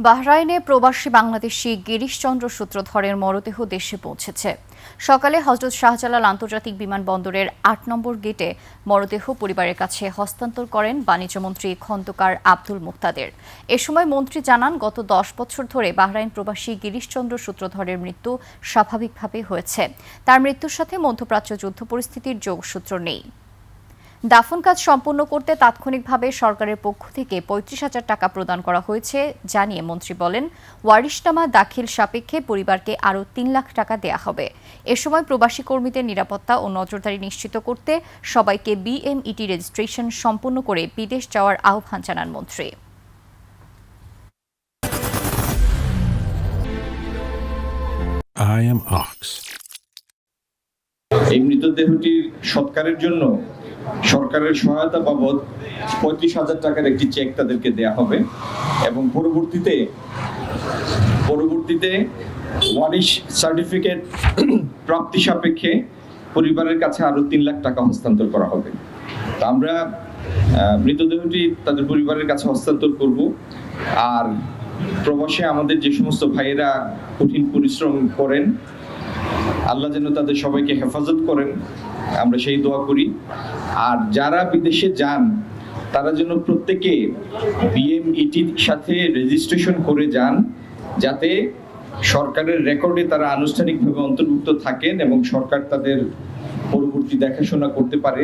বাহরাইনে প্রবাসী বাংলাদেশি গিরিশ চন্দ্র সূত্রধরের মরদেহ দেশে পৌঁছেছে। সকালে হযরত শাহজালাল আন্তর্জাতিক বিমানবন্দরের ৮ নম্বর গেটে মরদেহ পরিবারের কাছে হস্তান্তর করেন বাণিজ্যমন্ত্রী খন্দকার আব্দুল মুক্তাদের। এ সময় মন্ত্রী জানান, গত ১০ বছর ধরে বাহরাইন প্রবাসী গিরিশ চন্দ্র সূত্রধরের মৃত্যু স্বাভাবিকভাবে হয়েছে। তার মৃত্যুর সাথে মধ্যপ্রাচ্য যুদ্ধ পরিস্থিতির যোগসূত্র নেই। দাফন কাজ সম্পন্ন করতে তাৎক্ষণিকভাবে সরকারের পক্ষ থেকে ৩৫,০০০ টাকা প্রদান করা হয়েছে জানিয়ে মন্ত্রী বলেন, ওয়ারিশনামা দাখিল সাপেক্ষে পরিবারকে আরও ৩ লাখ টাকা দেয়া হবে। এ সময় প্রবাসী কর্মীদের নিরাপত্তা ও নজরদারি নিশ্চিত করতে সবাইকে বিএমইটি রেজিস্ট্রেশন সম্পন্ন করে বিদেশ যাওয়ার আহ্বান জানান মন্ত্রী। I am Ox. এই মৃতদেহটির সৎকারের জন্য সরকারের সহায়তা বাবদ ৩৫,০০০ টাকার একটি চেক তাদেরকে দেয়া হবে এবং পরবর্তীতে ওয়ারিশ সার্টিফিকেট প্রাপ্তি সাপেক্ষে পরিবারের কাছে আরো ৩ লাখ টাকা হস্তান্তর করা হবে। তা আমরা মৃতদেহটি তাদের পরিবারের কাছে হস্তান্তর করব। আর প্রবাসে আমাদের যে সমস্ত ভাইয়েরা কঠিন পরিশ্রম করেন, আল্লাহ যেন তাদের সবাইকে হেফাজত করেন, আমরা সেই দোয়া করি। আর যারা বিদেশে যান তারা যেন প্রত্যেকে বিএমইটির সাথে রেজিস্ট্রেশন করে যান, যাতে সরকারের রেকর্ডে তারা আনুষ্ঠানিকভাবে অন্তর্ভুক্ত থাকেন এবং সরকার তাদের পরবর্তী দেখাশোনা করতে পারে।